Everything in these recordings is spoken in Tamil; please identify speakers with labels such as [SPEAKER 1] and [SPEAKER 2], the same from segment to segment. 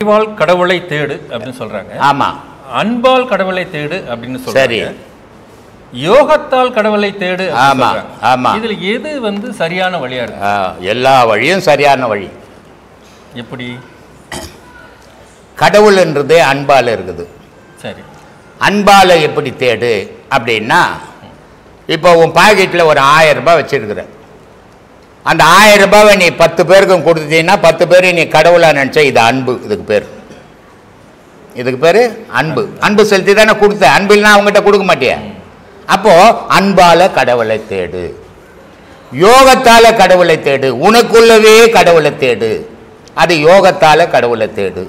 [SPEAKER 1] அறிவால் கடவுளை தேடு அப்படின்னு சொல்றாங்க.
[SPEAKER 2] ஆமா.
[SPEAKER 1] அன்பால் கடவுளை தேடு அப்படின்னு
[SPEAKER 2] சரி.
[SPEAKER 1] சொல்றாங்க. யோகத்தால் கடவுளை தேடு.
[SPEAKER 2] ஆமா ஆமா.
[SPEAKER 1] இதுல எது வந்து சரியான வழியா இருக்கு?
[SPEAKER 2] எல்லா வழியும் சரியான வழி.
[SPEAKER 1] எப்படி?
[SPEAKER 2] கடவுள்ன்றதே அன்பால இருக்குது.
[SPEAKER 1] சரி.
[SPEAKER 2] அன்பால எப்படி தேடு அப்படின்னா, இப்போ உன் பாக்கெட்டில் ஒரு 1000 ரூபாய் வச்சிருக்கிற. அந்த 1000 ரூபாவை நீ 10 பேருக்கும் கொடுத்தீங்கன்னா 10 பேர் நீ கடவுளா நினச்ச, இது அன்பு. இதுக்கு பேர் அன்பு. அன்பு செலுத்தி தானே கொடுத்த. அன்பில்னா அவங்ககிட்ட கொடுக்க மாட்டியா? அப்போ அன்பால கடவுளை தேடு, யோகத்தால கடவுளை தேடு, உனக்குள்ளவே கடவுளை தேடு. அது யோகத்தால கடவுளை தேடு,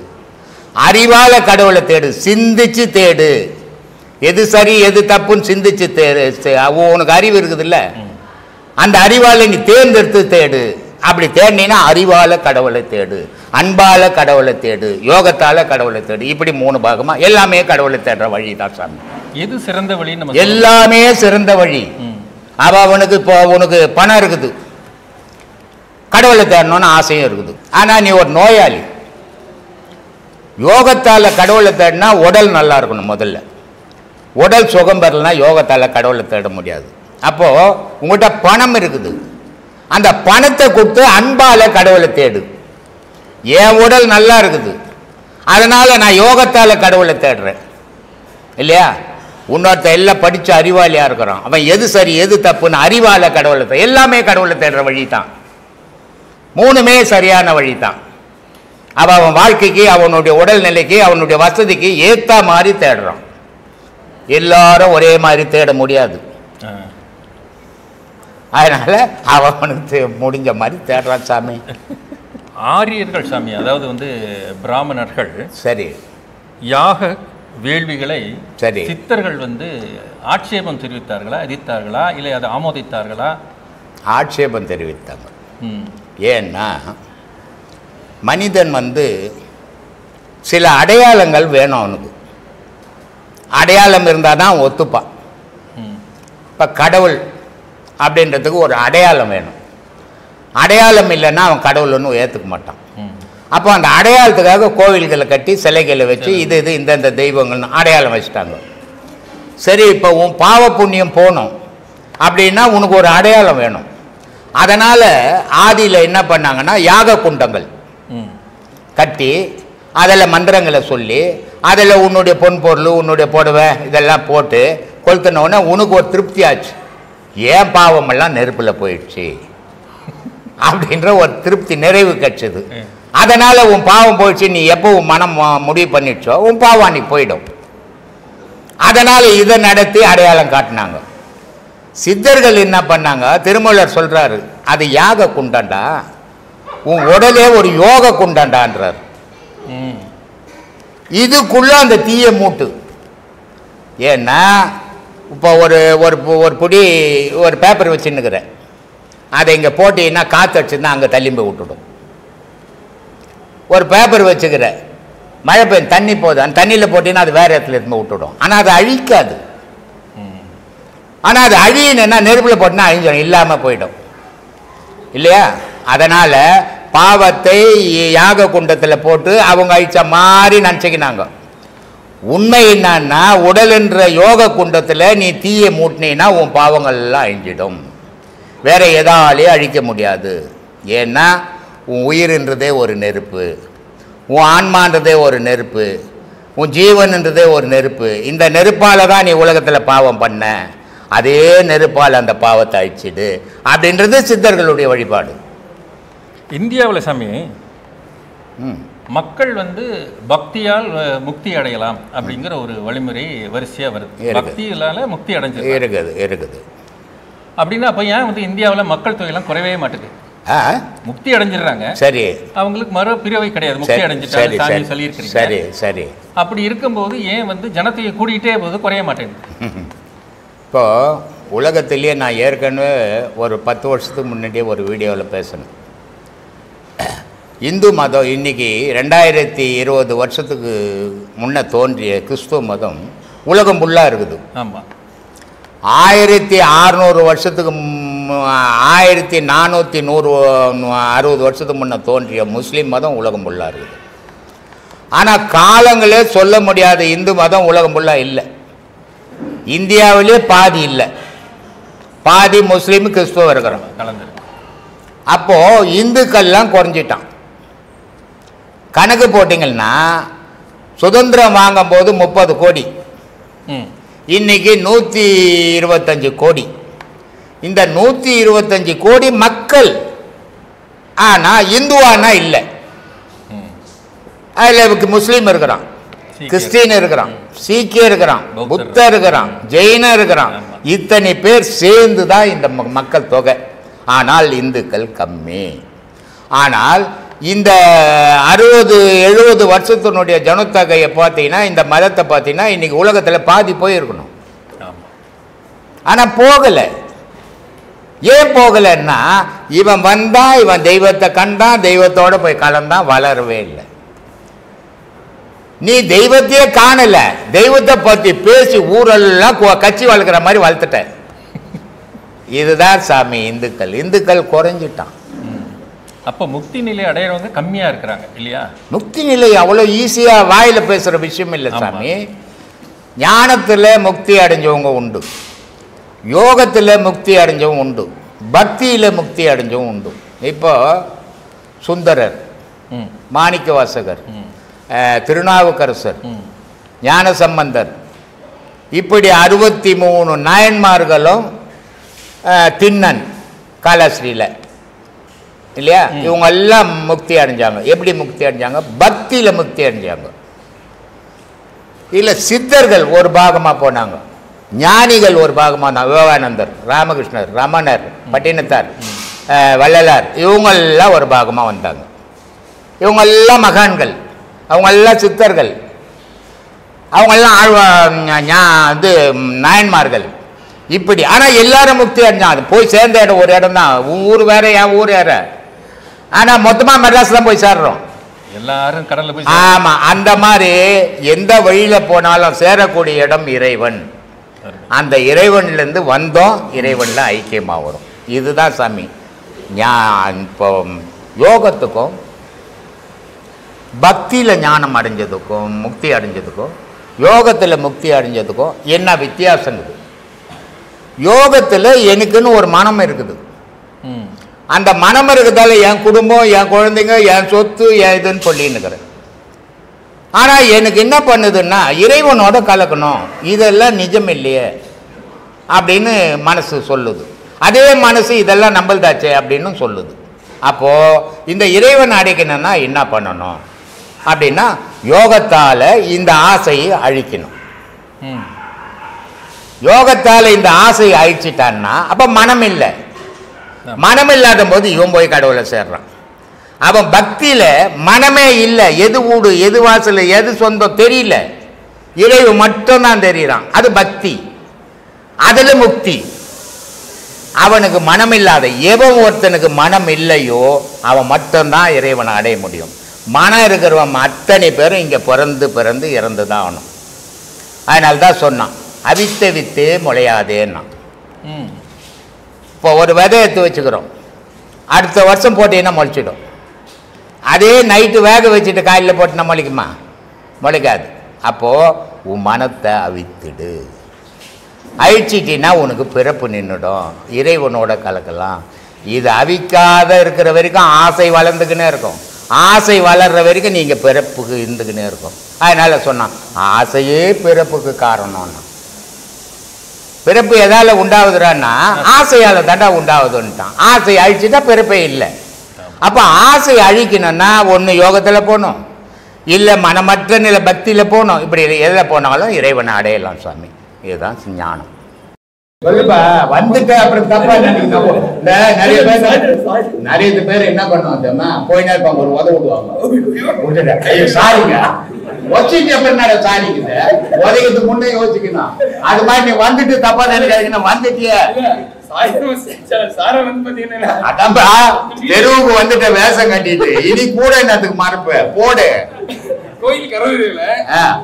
[SPEAKER 2] அறிவால கடவுளை தேடு, சிந்திச்சு தேடு. எது சரி எது தப்புன்னு சிந்திச்சு தேடு. உனக்கு அறிவு இருக்குதுல்ல, அந்த அறிவால நீ தேர்ந்தெடுத்து தேடு. அப்படி தேடினா அறிவால கடவுளை தேடு, அன்பால கடவுளை தேடு, யோகத்தால கடவுளை தேடு. இப்படி 3 பாகமா எல்லாமே கடவுளை தேடுற வழி தான் சாமி.
[SPEAKER 1] எது சிறந்த வழி?
[SPEAKER 2] எல்லாமே சிறந்த வழி. அவனுக்கு இப்போ உனக்கு பணம் இருக்குது, கடவுளை தேடணும்னு ஆசையும் இருக்குது. ஆனா நீ ஒரு நோயாளி. யோகத்தால கடவுளை தேடினா உடல் நல்லா இருக்கணும். முதல்ல உடல் சுகம் பெறலனா யோகத்தால கடவுளை தேட முடியாது. அப்போ உங்கள்கிட்ட பணம் இருக்குது, அந்த பணத்தை கொடுத்து அன்பால கடவுளை தேடு. என் உடல் நல்லா இருக்குது, அதனால நான் யோகத்தால கடவுளை தேடுறேன் இல்லையா? இன்னொருத்த எல்லாம் படிச்ச அறிவாளியா இருக்கிறான், அவன் எது சரி எது தப்புன்னு அறிவால கடவுளை தேட. எல்லாமே கடவுளை தேடுற வழி தான். 3மே சரியான வழி தான். அவன் வாழ்க்கைக்கு, அவனுடைய உடல்நிலைக்கு, அவனுடைய வசதிக்கு ஏத்த மாதிரி தேடுறான். எல்லாரும் ஒரே மாதிரி தேட முடியாது. அதனால அவனுக்கு முடிஞ்ச மாதிரி தேடுறான் சாமி.
[SPEAKER 1] ஆரியர்கள் சாமி, அதாவது வந்து பிராமணர்கள்,
[SPEAKER 2] சரி,
[SPEAKER 1] யாக வேள்விகளை
[SPEAKER 2] சரி
[SPEAKER 1] சித்தர்கள் வந்து ஆட்சேபம் தெரிவித்தார்களா, எதிர்த்தார்களா, இல்லை அதை ஆமோதித்தார்களா?
[SPEAKER 2] ஆட்சேபம் தெரிவித்தாங்க. ஏன்னா மனிதன் வந்து சில அடையாளங்கள் வேணும். அவனுக்கு அடையாளம் இருந்தால் தான் ஒத்துப்பான். இப்போ கடவுள் அப்படின்றதுக்கு ஒரு அடையாளம் வேணும். அடையாளம் இல்லைன்னா அவன் கடவுள்னு ஏற்றுக்க மாட்டான். அப்போ அந்த அடையாளத்துக்காக கோவில்களை கட்டி சிலைகளை வச்சு இது இந்தந்த தெய்வங்கள்னு அடையாளம் வச்சுட்டாங்க. சரி, இப்போ உன் பாவ புண்ணியம் போகணும் அப்படின்னா உனக்கு ஒரு அடையாளம் வேணும். அதனால் ஆதியில் என்ன பண்ணாங்கன்னா யாக குண்டங்கள் கட்டி அதில் மந்திரங்களை சொல்லி அதில் உன்னுடைய பொன் பொருள், உன்னுடைய புடவை இதெல்லாம் போட்டு கொளுத்தினோடனே உனக்கு ஒரு திருப்தி ஆச்சு. ஏன் பாவமெல்லாம் நெருப்பில் போயிடுச்சு அப்படின்ற ஒரு திருப்தி, நிறைவு கிடைச்சது. அதனால் உன் பாவம் போயிடுச்சு. நீ எப்போ உன் மனம் முடிவு பண்ணிடுச்சோ உன் பாவம் அன்னைக்கு போயிடும். அதனால் இதை நடத்தி அடையாளம் காட்டினாங்க. சித்தர்கள் என்ன பண்ணாங்க? திருமூலர் சொல்கிறாரு, அது யாக குண்டண்டா, உன் உடலே ஒரு யோக குண்டண்டான்றார். இதுக்குள்ள அந்த தீய மூட்டு. ஏன்னா இப்போ ஒரு புடி ஒரு பேப்பர் வச்சுன்னுக்கிறேன், அதை இங்கே போட்டீங்கன்னா காற்று அடிச்சுன்னா அங்கே தள்ளிம்பு விட்டுடும். ஒரு பேப்பர் வச்சுக்கிற, மழை பெய்யும் தண்ணி போகுது, அந்த தண்ணியில் போட்டீங்கன்னா அது வேறு இடத்துல இருந்து விட்டுடும். ஆனால் அது அழிக்காது. ஆனால் அது அழியணுன்னா நெருப்பில் போட்டினா அழிஞ்சிடும், இல்லாமல் போயிடும் இல்லையா? அதனால் பாவத்தை யாக குண்டத்தில் போட்டு அவங்க அழிச்ச மாதிரி நினச்சிக்கினாங்க. உண்மை என்னன்னா, உடல் என்ற யோக குண்டத்தில் நீ தீயை மூட்டினீன்னா உன் பாவங்கள்லாம் அழிஞ்சிடும். வேற எதாலேயும் அழிக்க முடியாது. ஏன்னா உன் உயிர்ன்றதே ஒரு நெருப்பு, உன் ஆன்மான்றதே ஒரு நெருப்பு, உன் ஜீவன்ன்றதே ஒரு நெருப்பு. இந்த நெருப்பால் தான் நீ உலகத்தில் பாவம் பண்ண, அதே நெருப்பால் அந்த பாவத்தை அழிச்சிடு அப்படின்றது சித்தர்களுடைய வழிபாடு.
[SPEAKER 1] இந்தியாவில் சாமி மக்கள் வந்து பக்தியால் முக்தி அடையலாம் அப்படிங்கிற ஒரு வழிமுறை வரிசையாக வருது. பக்தியால முக்தி அடைஞ்சு இருக்குது அப்படின்னா அப்போ ஏன் வந்து இந்தியாவில் மக்கள் தொகையெல்லாம் குறையவே மாட்டேங்குது? முக்தி அடைஞ்சிடுறாங்க, சரி, அவங்களுக்கு மறு பிரிவை கிடையாது, முக்தி அடைஞ்சிட்டாங்க சொல்லியிருக்கிறீங்க. சரி சரி. அப்படி இருக்கும்போது ஏன் வந்து ஜனத்தொகை கூடிக்கிட்டே போது குறைய மாட்டேங்குது?
[SPEAKER 2] இப்போ உலகத்திலேயே நான் ஏற்கனவே ஒரு 10 வருஷத்துக்கு முன்னாடியே ஒரு வீடியோவில் பேசணும். இந்து மதம் இன்னைக்கு 2020 வருஷத்துக்கு முன்ன தோன்றிய கிறிஸ்துவ மதம் உலகம் ஃபுல்லாக இருக்குது. ஆமாம். 1600 வருஷத்துக்கு 1460 வருஷத்துக்கு முன்ன தோன்றிய முஸ்லீம் மதம் உலகம் ஃபுல்லாக இருக்குது. ஆனால் காலங்களே சொல்ல முடியாத இந்து மதம் உலகம் ஃபுல்லாக இல்லை. இந்தியாவிலே பாதி இல்லை, பாதி முஸ்லீம் கிறிஸ்துவ இருக்கிறோம். அப்போது இந்துக்கள்லாம் குறைஞ்சிட்டான். கணக்கு போட்டிங்கன்னா சுதந்திரம் வாங்கும் போது 30 கோடி, இன்னைக்கு 125 கோடி. இந்த 125 கோடி மக்கள், ஆனால் இந்துவானா இல்லை. அதில் முஸ்லீம் இருக்கிறான், கிறிஸ்டின் இருக்கிறான், சீக்கிய இருக்கிறான், புத்தர் இருக்கிறான், ஜெயின இருக்கிறான். இத்தனை பேர் சேர்ந்து தான் இந்த மக்கள் தொகை. ஆனால் இந்துக்கள் கம்மி. ஆனால் இந்த 60-70 வருஷத்தினுடைய ஜனத்தொகையை பார்த்தீங்கன்னா, இந்த மதத்தை பார்த்தீங்கன்னா இன்னைக்கு உலகத்தில் பாதி போயிருக்கணும். ஆனால் போகலை. ஏன் போகலைன்னா, இவன் வந்தான், இவன் தெய்வத்தை கண்டான், தெய்வத்தோடு போய் கலந்தான், வளரவே இல்லை. நீ தெய்வத்தையே காணல, தெய்வத்தை பற்றி பேசி ஊரெல்லாம் கட்சி வளர்க்குற மாதிரி வளர்த்துட்ட. இதுதான் சாமி இந்துக்கள். இந்துக்கள் குறைஞ்சிட்டான்.
[SPEAKER 1] அப்போ முக்தி நிலை அடையிறவங்க கம்மியாக இருக்கிறாங்க இல்லையா? முக்தி
[SPEAKER 2] நிலை அவ்வளோ ஈஸியாக வாயில் பேசுகிற விஷயம் இல்லை சாமி. ஞானத்தில் முக்தி அடைஞ்சவங்க உண்டு, யோகத்தில் முக்தி அடைஞ்சவங்க உண்டு, பக்தியில் முக்தி அடைஞ்சவங்க உண்டு. இப்போ சுந்தரர், மாணிக்க வாசகர், திருநாவுக்கரசர், ஞானசம்பந்தர், இப்படி 63 நாயன்மார்களும் திண்ணன் காலஸ்ரீல இல்லையா, இவங்க எல்லாம் முக்தி அடைஞ்சாங்க. எப்படி முக்தி அடைஞ்சாங்க? பக்தியில் முக்தி அடைஞ்சாங்க. இல்லை, சித்தர்கள் ஒரு பாகமாக போனாங்க, ஞானிகள் ஒரு பாகமாக இருந்தாங்க. விவேகானந்தர், ராமகிருஷ்ணர், ரமணர், பட்டினத்தார், வள்ளலார், இவங்கெல்லாம் ஒரு பாகமாக வந்தாங்க. இவங்கெல்லாம் மகான்கள், அவங்கெல்லாம் சித்தர்கள், அவங்கெல்லாம் இது நாயன்மார்கள் இப்படி. ஆனால் எல்லாரும் முக்தி அடைஞ்சாங்க. போய் சேர்ந்த இடம் ஒரு இடம் தான். ஊர் வேற, என் ஊர் வேற. ஆனால் மொத்தமாக மெட்ராஸ் தான் போய் சேர்றோம்
[SPEAKER 1] எல்லாரும் கடலில் போய்.
[SPEAKER 2] ஆமாம், அந்த மாதிரி எந்த வழியில் போனாலும் சேரக்கூடிய இடம் இறைவன். அந்த இறைவன்லேருந்து வந்தோம், இறைவனில் ஐக்கியமாக வரும். இதுதான் சாமி. இப்போ யோகத்துக்கும் பக்தியில் ஞானம் அடைஞ்சதுக்கும் முக்தி அடைஞ்சதுக்கும் யோகத்தில் முக்தி அடைஞ்சதுக்கும் என்ன வித்தியாசங்குது? யோகத்தில் எனக்குன்னு ஒரு மனம் இருக்குது. அந்த மனம் இருக்கிறதால என் குடும்பம், என் குழந்தைங்க, என் சொத்து, என் இதுன்னு சொல்லின்னுக்கிறேன். ஆனால் எனக்கு என்ன பண்ணுதுன்னா, இறைவனோட கலக்கணும், இதெல்லாம் நிஜம் இல்லையே அப்படின்னு மனசு சொல்லுது. அதே மனசு இதெல்லாம் நம்பல்தாச்சே அப்படின்னு சொல்லுது. அப்போது இந்த இறைவன் அடைக்கணும்னா என்ன பண்ணணும் அப்படின்னா, யோகத்தால் இந்த ஆசையை அழிக்கணும். யோகத்தால் இந்த ஆசையை அழிச்சிட்டான்னா அப்போ மனம் இல்லை. மனம் இல்லாத போது இவன் போய் கடவுளை சேர்றான். அவன் பக்தியில் மனமே இல்லை, எது வீடு, எது வாசல், எது சொந்தம் தெரியல, இறைவு மட்டும்தான் தெரிகிறான். அது பக்தி, அதில் முக்தி. அவனுக்கு மனம் இல்லாத எவன் ஒருத்தனுக்கு மனம் இல்லையோ அவன் மட்டும்தான் இறைவனை அடைய முடியும். மனம் இருக்கிறவன் அத்தனை பேரும் இங்கே பிறந்து பிறந்து இறந்து தான் ஆகணும். அதனால்தான் சொன்னான், அவித்த வித்தே முளையாதேன்னா. இப்போ ஒரு விதை எடுத்து வச்சுக்கிறோம், அடுத்த வருஷம் போட்டீங்கன்னா முளைச்சிடும். அதே நைட்டு வேக வச்சுட்டு காலையில் போட்டுனா முளைக்குமா? முளைக்காது. அப்போது உன் மனத்தை அவித்துடு. அழிச்சிட்டின்னா உனக்கு பிறப்பு நின்றுடும், இறைவனோட கலக்கலாம். இது அவிக்காத இருக்கிற வரைக்கும் ஆசை வளர்ந்துக்கினே இருக்கும். ஆசை வளர்கிற வரைக்கும் நீங்கள் பிறப்புக்கு இருந்துக்கினே இருக்கும். அதனால் சொன்னான், ஆசையே பிறப்புக்கு காரணம்னா. பிறப்பு எதால் உண்டாகுதுறான்னா ஆசையால் தாண்டா உண்டாகுதுன்ட்டான். ஆசை அழிச்சுட்டா பிறப்பே இல்லை. அப்போ ஆசை அழிக்கணும்னா ஒன்று யோகத்தில் போகணும், இல்லை மனமற்ற நிலை பக்தியில் போகணும். இப்படி எதில் போனாலும் இறைவனை அடையலாம் சாமி. இதுதான் ஞானம். சொல்லுப்பா, வந்துட்டு அப்புறம் தப்பா நினைக்கணும். இந்த நிறைய பேர் என்ன பண்ணுவாங்க, போயினா இருப்பாங்க, ஒரு உதவி விடுவாங்க. சாரிங்க வச்சுட்டு அப்புறம் சாரிக்குது, உதயத்துக்கு முன்னே யோசிக்கணும். அது மாதிரி நீ வந்துட்டு தப்பா நினைக்காதீங்கன்னா வந்துட்டிய தெருவுக்கு வந்துட்டு வேஷம் கட்டிட்டு இனி கூட என்னத்துக்கு மறுப்பு போடு.
[SPEAKER 3] கோயில் கரவறையில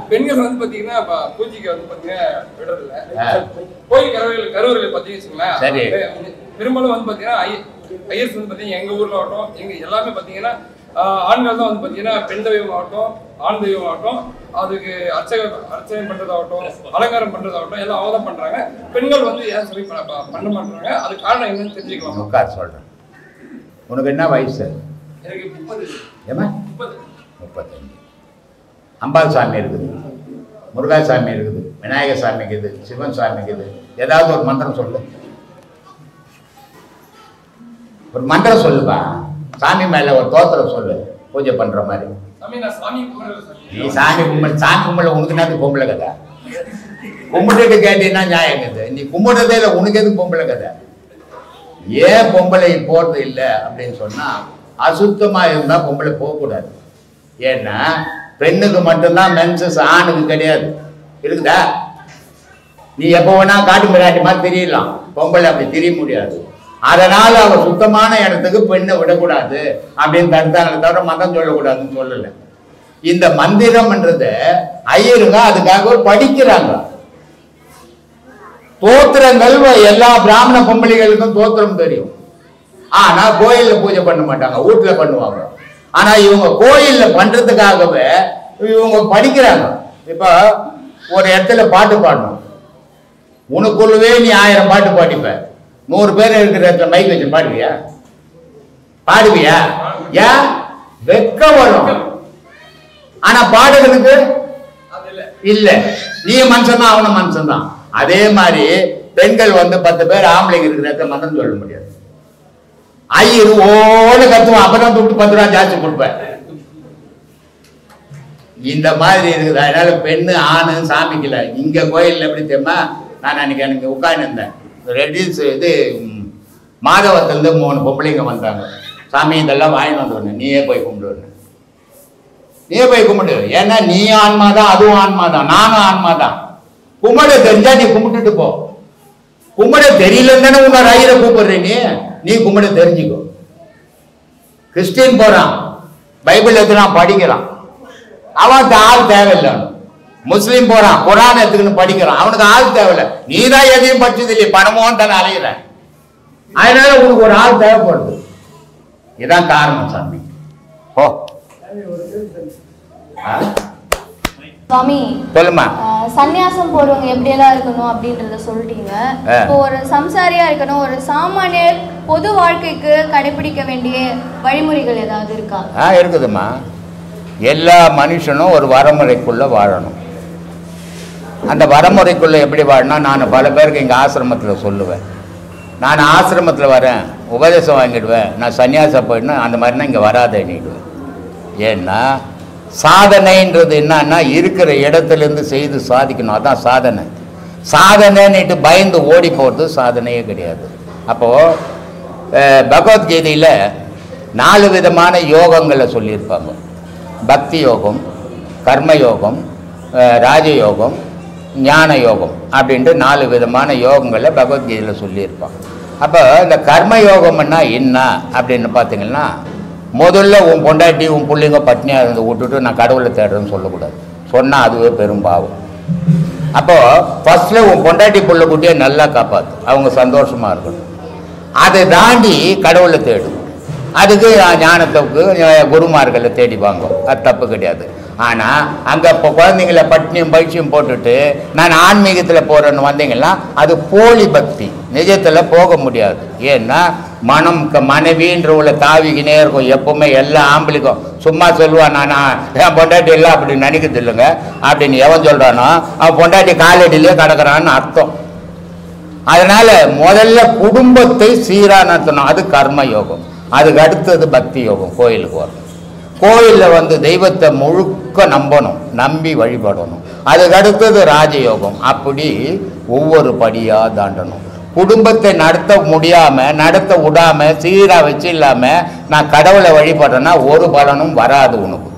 [SPEAKER 3] பெண்கள் வந்து பாத்தீங்கன்னா பூஜைக்கு வந்து பாத்தீங்கன்னா விடுறதில்ல. கோயில் கரவறையில பாத்தீங்கன்னா பெரும்பாலும் வந்து பாத்தீங்கன்னா ஐயர்ஸ் வந்து பாத்தீங்கன்னா எங்க ஊர்ல ஆகட்டும், எங்க எல்லாமே பாத்தீங்கன்னா ஆண்கள் தான் வந்து பாத்தீங்கன்னா பெண் தெய்வம் ஆகட்டும், ஆண் தெய்வம் ஆகட்டும், அதுக்கு அர்ச்சனை பண்றதாகட்டும், அலங்காரம் பண்றதாகட்டும் எல்லாம் அவங்க தான் பண்றாங்க. பெண்கள் வந்து ஏன் சொல்லி பண்ண மாட்டாங்க, அது காரணம் என்னன்னு தெரிஞ்சுக்கலாம்.
[SPEAKER 2] உட்கார் சொல்றேன். உனக்கு என்ன வயசு?
[SPEAKER 3] எனக்கு 30.
[SPEAKER 2] ஏமா 35. அம்பாள் சாமி இருக்குது, முருகா சாமி இருக்குது, விநாயகர் சாமிக்கு இது, சிவன் சாமிக்கு இது. ஏதாவது ஒரு மந்திரம் சொல்லு, ஒரு மந்திரம் சொல்லுப்பா. சாமி மேல ஒரு தோத்திரம் சொல்லு, பூஜை பண்ற மாதிரி. நீ சாமி கும்பல உனக்கு என்ன பொம்பளை கதை? கும்பிட்டுட்டு கேட்டீங்கன்னா நியாயம் இது. நீ கும்பிடுறதே இல்லை, உனக்கு எது பொம்பளை கதை? ஏன் பொம்பளை போறது இல்லை அப்படின்னு சொன்னா, அசுத்தமா இருந்தா பொம்பளை போகக்கூடாது. ஏன்னா பெண்ணுக்கு மட்டும்தான் மென்சஸ், ஆணுக்கு கிடையாது. இருக்குதா? நீ எப்போ வேணா காட்டு மிராட்டி மாதிரி தெரியலாம், பொம்பளை அப்படி தெரிய முடியாது. அதனால அவ சுத்தமான இடத்துக்கு பெண்ணை விடக்கூடாது அப்படின்னு தடுத்தாங்களே தவிர மதம் சொல்லக்கூடாதுன்னு சொல்லலை. இந்த மந்திரம்ன்றத ஐயருங்க அதுக்காக படிக்கிறாங்க. தோத்திரங்கள் எல்லா பிராமண பொம்பளைகளுக்கும் தோத்திரம் தெரியும். ஆனா கோயில்ல பூஜை பண்ண மாட்டாங்க, வீட்டுல பண்ணுவாங்க. ஆனா இவங்க கோயில்ல பண்றதுக்காகவே இவங்க படிக்கிறாங்க. இப்ப ஒரு இடத்துல பாட்டு பாடணும், உனக்குள்ளவே நீ 1000 பாட்டு பாடிப்ப. 100 பேர் இருக்கிற இடத்துல மைக் வச்சு பாடுவியா? பாடுவியா? ஏன்? வெக்க வரும். ஆனா பாடுறதுக்கு இல்ல. நீ மனுஷன் தான், அவன மனுஷன் தான். அதே மாதிரி பெண்கள் வந்து 10 பேர் ஆம்பளைங்க இருக்கிற இடத்துல மந்திரம் சொல்ல முடியாது. ஐயரு ஓடு கத்துவான், அப்பதான் துட்டு 10 ரூபா ஜாஸ்தி கொடுப்பேன். இந்த மாதிரி இருக்குது. அதனால பெண்ணு ஆணு சாமிக்கல. இங்க கோயில்ல எப்படி தெரியுமா, நான் அன்னைக்கு எனக்கு உட்கார்ந்து இருந்தேன். ரெடிஸ் இது மாதவத்திலிருந்து 3 பொம்பளைங்க வந்தாங்க. சாமி இதெல்லாம் வாங்கிட்டு வந்து நீயே போய் கும்பிடுவேன். நீயே போய் கும்பிடு. ஏன்னா நீ ஆன்மா தான், அதுவும் ஆன்மா தான், நானும் ஆன்மா தான். கும்பிட தெரிஞ்சா நீ கும்பிட்டுட்டு போ. கும்பிட தெரியலன்னு தானே உன்னை ஐயரை கூப்பிடுறேன். நீ கும்பிட தெரிஞ்சுக்கோ. கிறிஸ்டின் போறான், பைபிள் எடுத்துறான், படிக்கிறான், அவனுக்கு ஆள் தேவையில்லை. முஸ்லீம் போறான், குரான் எடுத்துக்கின்னு படிக்கிறான், அவனுக்கு ஆள் தேவையில்லை. நீ தான் எதையும் படிச்சது இல்லையே, பணமும் தானே அலையிற. அதனால உனக்கு ஒரு ஆள் தேவைப்படுது. இதான் காரணம் சாமி. ஓ
[SPEAKER 4] சுவாமி
[SPEAKER 2] சொல்லுமா.
[SPEAKER 4] சன்னியாசம் போறவங்க எப்படியெல்லாம் இருக்கணும் அப்படின்றத சொல்லிட்டீங்க. இப்போ ஒரு சம்சாரியா இருக்கணும், ஒரு சாமானியர் பொது வாழ்க்கைக்கு கடைபிடிக்க வேண்டிய வழிமுறைகள் ஏதாவது இருக்கா?
[SPEAKER 2] இருக்குதுமா. எல்லா மனுஷனும் ஒரு வரமுறைக்குள்ள வாழணும். அந்த வரமுறைக்குள்ள எப்படி வாழணும், நான் பல பேருக்கு எங்கள் ஆசிரமத்தில் சொல்லுவேன். நான் ஆசிரமத்தில் வரேன், உபதேசம் வாங்கிடுவேன், நான் சன்னியாசம் போயிடணும், அந்த மாதிரினா இங்கே வராதேன்னிடுவேன். ஏன்னா சாதனைன்றது என்னன்னா, இருக்கிற இடத்துலேருந்து செய்து சாதிக்கணும், அதான் சாதனை. சாதனைன்னுட்டு பயந்து ஓடி போகிறது சாதனையே கிடையாது. அப்போது பகவத்கீதையில் 4 விதமான யோகங்களை சொல்லியிருப்பாங்க. பக்தி யோகம், கர்மயோகம், ராஜயோகம், ஞான யோகம் அப்படின்ட்டு 4 விதமான யோகங்களை பகவத்கீதையில் சொல்லியிருப்பாங்க. அப்போ இந்த கர்மயோகம்னா என்ன அப்படின்னு பார்த்தீங்கன்னா, முதல்ல உன் பொண்டாட்டி உன் பிள்ளைங்க பட்னியாக இருந்து விட்டுட்டு நான் கடவுளை தேடுறேன்னு சொல்லக்கூடாது. சொன்னால் அதுவே பெரும் பாவம். அப்போது ஃபஸ்ட்டில் உன் பொண்டாட்டி பிள்ளை குட்டியை நல்லா காப்பாற்று, அவங்க சந்தோஷமாக இருக்கணும். அதை தாண்டி கடவுளை தேடும். அதுக்கு ஞானத்துக்கு குருமார்களை தேடி வாங்கும், அது தப்பு கிடையாது. ஆனால் அங்கே இப்போ குழந்தைங்கள பட்னியும் பயிற்சியும் போட்டுட்டு நான் ஆன்மீகத்தில் போகிறேன்னு வந்தீங்கன்னா அது போலி பக்தி. நிஜத்தில் போக முடியாது. ஏன்னா மனம் மனைவின்ற உள்ள தாவிக்கினே இருக்கும் எப்பவுமே. எல்லா ஆம்பளைக்கும் சும்மா சொல்லுவான், நான் என் பொண்டாட்டி இல்லை அப்படின்னு நினைக்கிறது இல்லைங்க. அப்படின்னு எவன் சொல்கிறானோ அவன் பொண்டாட்டி காலடியிலே கிடக்கிறான்னு அர்த்தம். அதனால முதல்ல குடும்பத்தை சீராக நடத்தணும், அது கர்ம யோகம். அதுக்கு அடுத்தது பக்தி யோகம். கோயிலுக்கு வரணும், கோயிலில் வந்து தெய்வத்தை முழுக்க நம்பணும், நம்பி வழிபடணும். அதுக்கு அடுத்தது ராஜயோகம். அப்படி ஒவ்வொரு படியாக தாண்டணும். குடும்பத்தை நடத்த முடியாமல் நடத்த விடாமல் சீராக வச்சு இல்லாமல் நான் கடவுளை வழிபடுறேன்னா ஒரு பலனும் வராது உனக்கு.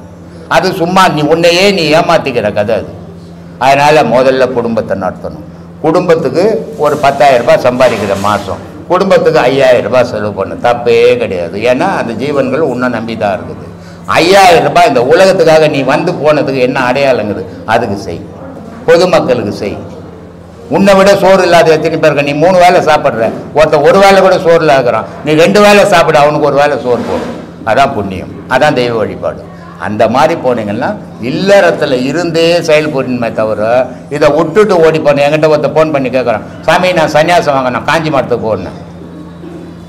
[SPEAKER 2] அது சும்மா உன்னையே நீ ஏமாற்றிக்கிற கதை அது. அதனால் முதல்ல குடும்பத்தை நடத்தணும். குடும்பத்துக்கு ஒரு 10,000 ரூபாய் சம்பாதிக்கிற மாதம், குடும்பத்துக்கு 5,000 ரூபாய் செலவு பண்ணு, தப்பே கிடையாது. ஏன்னா அந்த ஜீவன்கள் உன்னை நம்பி தான் இருக்குது. 5,000 ரூபாய் இந்த உலகத்துக்காக நீ வந்து போனதுக்கு என்ன அடையாளங்குது, அதுக்கு செய். பொதுமக்களுக்கு செய். உன்னை விட சோறு இல்லாத எத்தனை பேருக்கு நீ 3 வேளை சாப்பிட்ற, ஒருத்தன் 1 வேளை கூட சோறு இல்லாகிறான், நீ 2 வேளை சாப்பிட அவனுக்கு 1 வேளை சோறு போடும். அதான் புண்ணியம், அதான் தெய்வ வழிபாடு. அந்த மாதிரி போனீங்கன்னா இல்லறத்தில் இருந்தே செயல்படுமே தவிர இதை விட்டுட்டு ஓடி போனேன். என்கிட்ட ஒருத்த ஃபோன் பண்ணி கேட்குறேன், சாமி நான் சன்னியாசம் வாங்கினேன், காஞ்சி மரத்துக்கு போனேன்.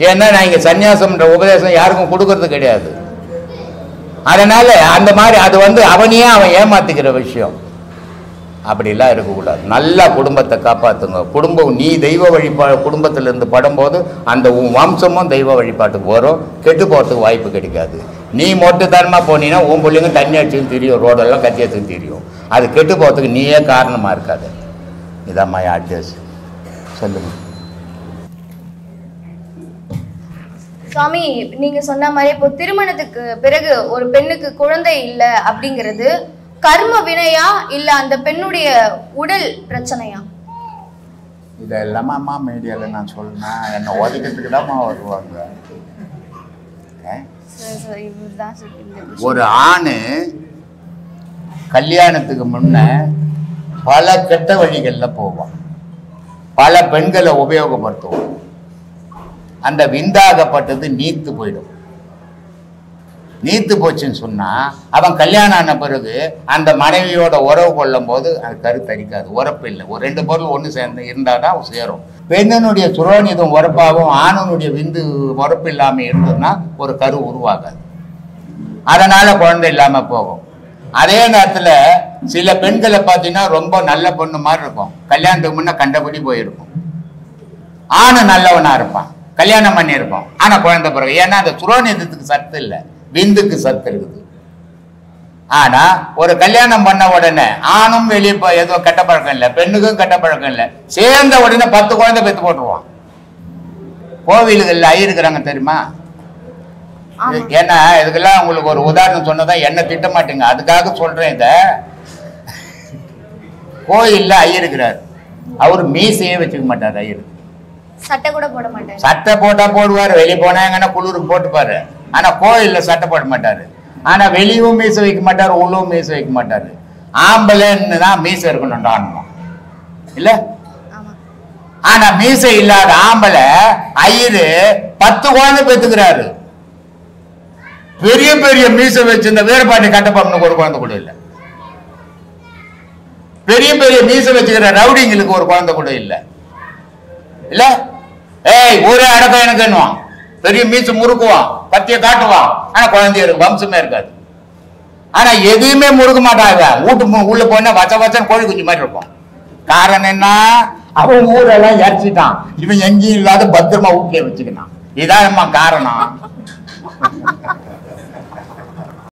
[SPEAKER 2] ஏன்னா நான் இங்கே சன்னியாசம்ன்ற உபதேசம் யாருக்கும் கொடுக்கறது கிடையாது. அதனால் அந்த மாதிரி அது அவனையே அவன் ஏமாற்றிக்கிற விஷயம். அப்படிலாம் இருக்கக்கூடாது. நல்லா குடும்பத்தை காப்பாற்றுங்க. குடும்பம் நீ தெய்வ வழிபாடு குடும்பத்திலேருந்து படும்போது அந்த வம்சமும் தெய்வ வழிபாட்டுக்கு வரும். கெட்டு போகிறதுக்கு வாய்ப்பு கிடைக்காது. நீ மொட்டுத்தனமாக போனீங்கன்னா உன் பிள்ளைங்க தண்ணி அடிச்சுன்னு தெரியும், ரோடெல்லாம் கட்டி அடிச்சுன்னு தெரியும். அது கெட்டு போகிறதுக்கு நீயே காரணமாக இருக்காது. இதான் மை அட்வைஸ். சொல்லுங்க
[SPEAKER 4] சுவாமி. நீங்க சொன்ன மாதிரி இப்போ திருமணத்துக்கு பிறகு ஒரு பெண்ணுக்கு குழந்தை இல்லை அப்படிங்கிறது கர்ம வினையா இல்ல அந்த பெண்ணுடைய உடல் பிரச்சனையா?
[SPEAKER 2] இதெல்லாமா அம்மா மீடியாவில் நான் சொன்னா என்னை ஒதுக்கிறதுக்கு தான் வருவாங்க. ஒரு ஆண் கல்யாணத்துக்கு முன்ன பல கெட்ட வழிகளில் போவான், பல பெண்களை உபயோகப்படுத்துவான். அந்த விந்தாகப்பட்டது நீத்து போயிடும். நீத்து போச்சுன்னு சொன்னா அவன் கல்யாணம் ஆன பிறகு அந்த மனைவியோட உறவு கொள்ளும் போது அது கருத்தரிக்காது, உறப்பு இல்லை. ஒரு ரெண்டு பொருள் ஒன்று சேர்ந்து இருந்தால் தான் சேரும். பெண்ணினுடைய சுரோனிதம் உறப்பாகவும் ஆணனுடைய விந்து உறப்பு இல்லாமல் இருந்ததுன்னா ஒரு கரு உருவாகாது. அதனால குழந்தை இல்லாமல் போகும். அதே நேரத்தில் சில பெண்களை பார்த்தீங்கன்னா ரொம்ப நல்ல பொண்ணு மாதிரி இருக்கும், கல்யாணத்துக்கு முன்னே கண்டபடி போயிருக்கும். ஆணு நல்லவனா இருப்பான், கல்யாணம் பண்ணியிருப்பான், ஆனால் குழந்தை பிறகு. ஏன்னா அந்த சுரோனிதத்துக்கு சத்து இல்லை, விந்துக்கு சத்து இருக்குது. ஆனா ஒரு கல்யாணம் பண்ண உடனே ஆணும் வெளியே ஏதோ கெட்ட பழக்கம் இல்லை, பெண்ணுக்கும் கெட்ட பழக்கம் இல்லை, சேர்ந்த உடனே 10 குழந்தை பெற்று போட்டுருவான். கோவில்கள்ல ஐயிருக்கிறாங்க தெரியுமா? ஏன்னா இதுக்கெல்லாம் உங்களுக்கு ஒரு உதாரணம் சொன்னதான் என்ன திட்ட மாட்டீங்க, அதுக்காக சொல்றேன். இத கோயில்ல ஐயிருக்கிறார், அவரு மீசையே வச்சுக்க மாட்டார். ஐயர்
[SPEAKER 4] சட்டை கூட போட மாட்டாரு.
[SPEAKER 2] சட்டை போட்டா போடுவாரு, வெளியே போனாங்கன்னா குளிருக்கு போட்டுப்பாரு. ஆனா கோயில்ல சட்டை போட மாட்டாரு. ஆனா வெளியும் மீசை வைக்க மாட்டாரு, உள்ளவும் மீசை வைக்க மாட்டாரு. ஆம்பளைன்னு தான் மீசை இருக்கணும் இல்ல. ஆனா மீசை இல்லாத ஆம்பளை ஐயரு 10 குழந்தை பெற்றுக்கிறாரு. பெரிய பெரிய மீசை வச்சு இந்த வேறுபாட்டு கட்டப்பம்னுக்கு ஒரு குழந்தை கூட இல்லை. பெரிய பெரிய மீசை வச்சுக்கிற ரவுடிங்களுக்கு ஒரு குழந்தை கூட இல்லை இல்ல. ஏய் ஒரே அடக்கம் எனக்கு என்னவான், பெரிய மீசை முறுக்குவான், கத்திய காட்டுவான், ஆனா குழந்தைய இருக்கு, வம்சமே இருக்காது. ஆனா எதையுமே முறுக்க மாட்டாங்க. வீட்டு உள்ள போனா வச்ச வச்சன் கோழி குஞ்சு மாதிரி இருக்கும். காரணம் என்ன, அவன் ஊரெல்லாம் இறச்சிட்டான், இவன் எங்கேயும் இல்லாத பத்திரமா வீட்டுல வச்சுக்கினான். இதான் காரணம்.